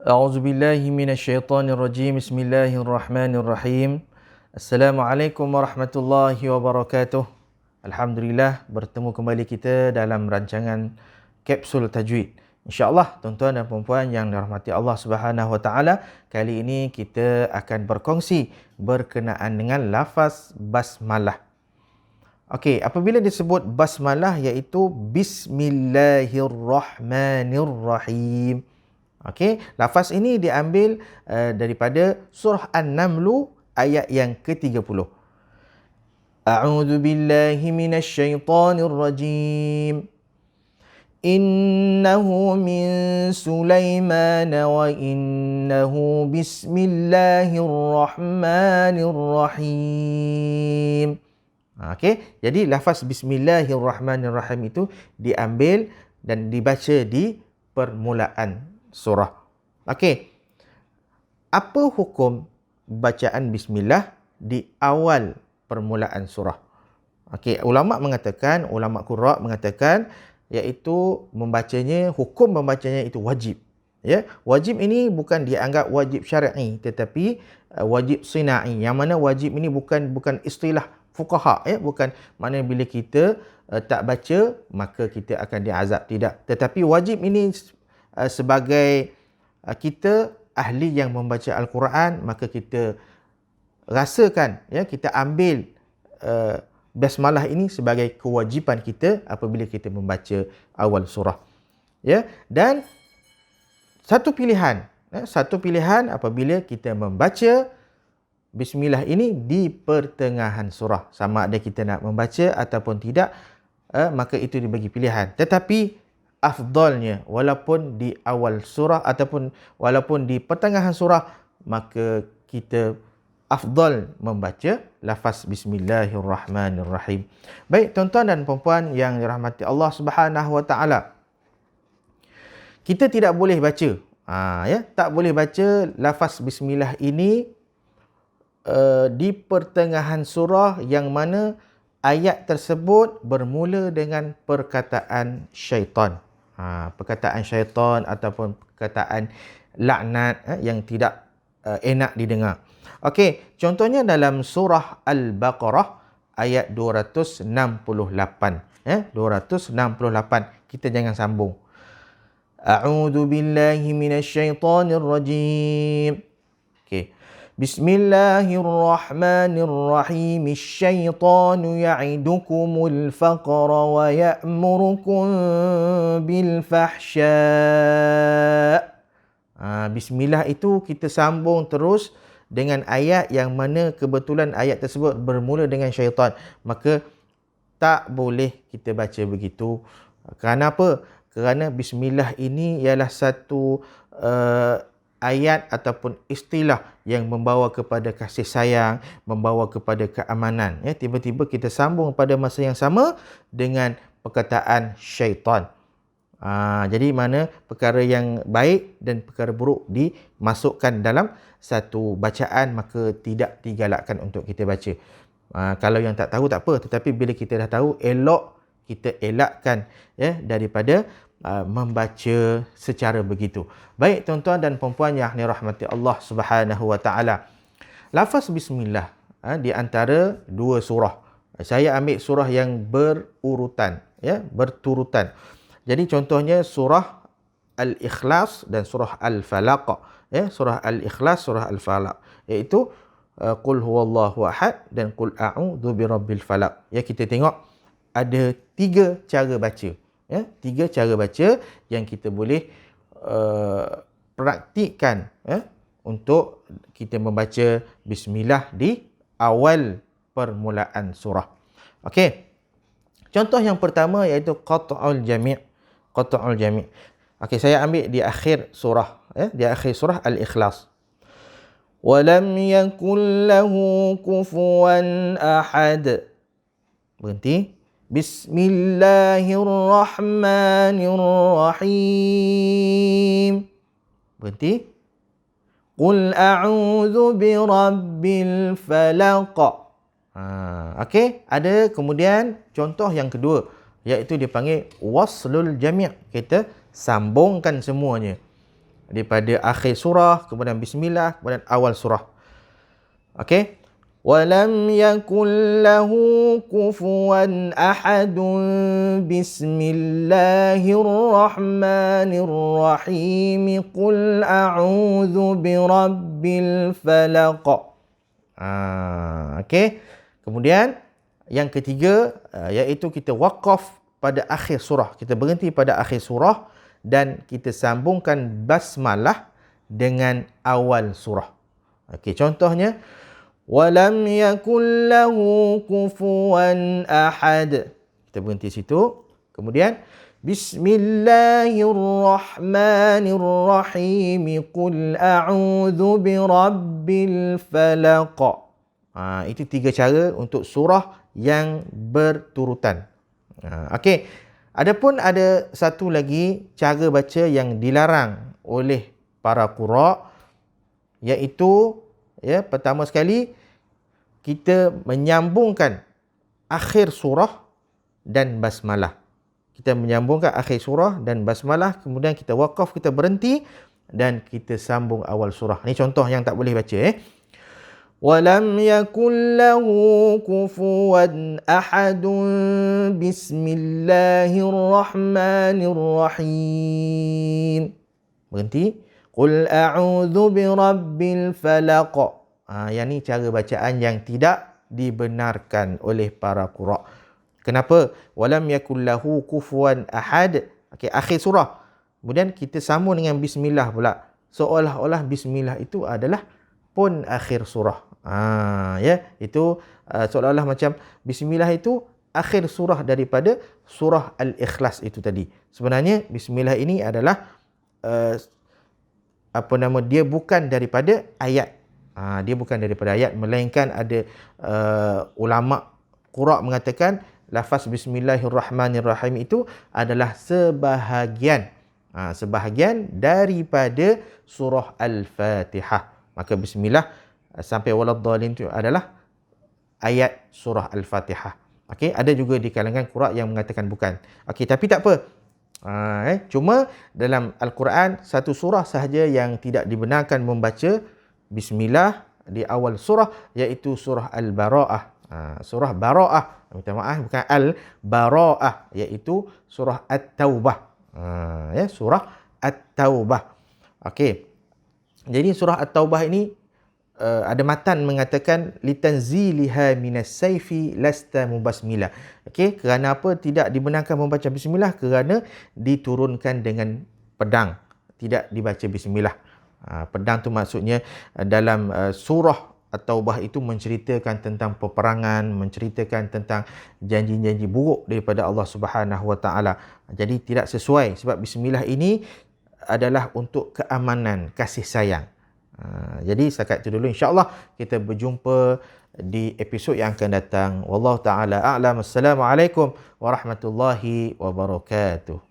A'udzubillahi minasyaitonirrajim. Bismillahirrahmanirrahim. Assalamualaikum warahmatullahi wabarakatuh. Alhamdulillah, bertemu kembali kita dalam rancangan Kapsul Tajwid. InsyaAllah, tuan-tuan dan puan-puan yang dirahmati Allah Subhanahu Wa Taala, kali ini kita akan berkongsi berkenaan dengan lafaz basmalah. Okey, apabila disebut basmalah iaitu Bismillahirrahmanirrahim. Okey, lafaz ini diambil daripada surah An-Naml ayat yang ke-30. A'udzu billahi minasyaitonir rajim. Innahu min Sulaiman wa innahu bismillahirrahmanirrahim. Okey, jadi lafaz bismillahirrahmanirrahim itu diambil dan dibaca di permulaan surah. Okey. Apa hukum bacaan bismillah di awal permulaan surah? Okey, ulama qurra mengatakan iaitu hukum membacanya itu wajib. Ya, wajib ini bukan dianggap wajib syar'i tetapi wajib sinai. Yang mana wajib ini bukan istilah fuqaha, ya, bukan maknanya bila kita tak baca maka kita akan diazab, tidak. Tetapi wajib ini sebagai kita ahli yang membaca Al-Quran, maka kita rasakan, ya, kita ambil basmalah ini sebagai kewajipan kita apabila kita membaca awal surah. Ya, dan satu pilihan apabila kita membaca bismillah ini di pertengahan surah, sama ada kita nak membaca ataupun tidak, maka itu dibagi pilihan. Tetapi afdalnya, walaupun di awal surah ataupun walaupun di pertengahan surah, maka kita afdal membaca lafaz bismillahirrahmanirrahim. Baik, tuan-tuan dan puan-puan yang dirahmati Allah Subhanahu Wa Taala, kita tidak boleh baca, tak boleh baca lafaz bismillah ini di pertengahan surah yang mana ayat tersebut bermula dengan perkataan syaitan. Perkataan syaitan ataupun perkataan laknat yang tidak enak didengar. Okey, contohnya dalam surah Al-Baqarah ayat 268. 268. Kita jangan sambung. A'udzu billahi minasyaitonir rajim. Okey. Bismillahirrahmanirrahim. Asyaitanu ya'idukumul faqra wa ya'murukum bil fahsya. Bismillah itu kita sambung terus dengan ayat yang mana kebetulan ayat tersebut bermula dengan syaitan. Maka tak boleh kita baca begitu. Kerana apa? Kerana bismillah ini ialah satu ayat ataupun istilah yang membawa kepada kasih sayang, membawa kepada keamanan. Ya, tiba-tiba kita sambung pada masa yang sama dengan perkataan syaitan. Jadi mana perkara yang baik dan perkara buruk dimasukkan dalam satu bacaan, maka tidak digalakkan untuk kita baca. Kalau yang tak tahu tak apa, tetapi bila kita dah tahu, kita elakkan, ya, daripada membaca secara begitu. Baik, tuan-tuan dan puan-puan yang dirahmati Allah Subhanahu Wa Taala, lafaz bismillah di antara dua surah. Saya ambil surah yang berurutan, ya, berturutan. Jadi contohnya surah Al-Ikhlas dan surah Al-Falaq, ya, surah Al-Ikhlas, surah Al-Falaq, iaitu Qul huwallahu ahad dan Qul a'udzu birabbil falaq. Ya, kita tengok ada tiga cara baca. Ya, tiga cara baca yang kita boleh praktikkan, ya, untuk kita membaca bismillah di awal permulaan surah. Okey. Contoh yang pertama iaitu qat'ul jami'. Qat'ul jami'. Okey, saya ambil di akhir surah, ya, di akhir surah Al-Ikhlas. Walam yakul lahu kufuwan ahad. Berhenti. Bismillahirrahmanirrahim. Berhenti. Qul a'udzu birabbil falaq. Okey, ada kemudian contoh yang kedua iaitu dipanggil waslul jami'. Kita sambungkan semuanya. daripada akhir surah, kemudian bismillah, kemudian awal surah. Okey. Walam yakul lahu kufuwan ahadun bismillahirrahmanirrahim qul a'udzu birabbil falaq. Okey. Kemudian yang ketiga iaitu kita waqaf pada akhir surah. Kita berhenti pada akhir surah dan kita sambungkan basmalah dengan awal surah. Okey, contohnya walam yakul lahu kufuwan ahad. Kita berhenti situ. Kemudian bismillahirrahmanirrahim qul a'udzu birabbil falaq. Itu 3 cara untuk surah yang berturutan. Okey. Adapun ada satu lagi cara baca yang dilarang oleh para qura, iaitu pertama sekali kita menyambungkan akhir surah dan basmalah. Kita menyambungkan akhir surah dan basmalah, kemudian kita waqaf, kita berhenti dan kita sambung awal surah. Ini contoh yang tak boleh baca. Walam yakul lahu kufuwan ahadun bismillahirrahmanirrahim. Berhenti. Qul a'udzu birabbil falaq. Yang ni cara bacaan yang tidak dibenarkan oleh para qura. Kenapa? Walam yakul lahu kufuwan ahad. Okey, akhir surah. Kemudian kita sambung dengan bismillah pula. Seolah-olah bismillah itu adalah pun akhir surah. Itu seolah-olah macam bismillah itu akhir surah daripada surah Al-Ikhlas itu tadi. Sebenarnya bismillah ini adalah dia bukan daripada ayat. Dia bukan daripada ayat, melainkan ada ulama qura mengatakan lafaz bismillahirrahmanirrahim itu adalah sebahagian daripada surah Al-Fatihah. Maka bismillah sampai waladdallin itu adalah ayat surah Al-Fatihah. Okey, ada juga di kalangan qura yang mengatakan bukan. Okey, tapi tak apa. Cuma dalam Al-Quran satu surah sahaja yang tidak dibenarkan membaca bismillah di awal surah, iaitu surah Al-Bara'ah. Surah Bara'ah, minta maaf, bukan Al-Bara'ah, iaitu surah At-Taubah. Surah At-Taubah. Okey. Jadi surah At-Taubah ini ada matan mengatakan litanziliha minas sayfi lasta mubasmila. Okey, kerana apa tidak dibenarkan membaca bismillah? Kerana diturunkan dengan pedang, tidak dibaca bismillah. Pedang tu maksudnya dalam surah At-Taubah itu menceritakan tentang peperangan, menceritakan tentang janji-janji buruk daripada Allah Subhanahu Wa Taala. Jadi tidak sesuai, sebab bismillah ini adalah untuk keamanan, kasih sayang. Jadi setakat itu dulu, insya-Allah kita berjumpa di episod yang akan datang. Wallahu taala a'lam. Assalamualaikum warahmatullahi wabarakatuh.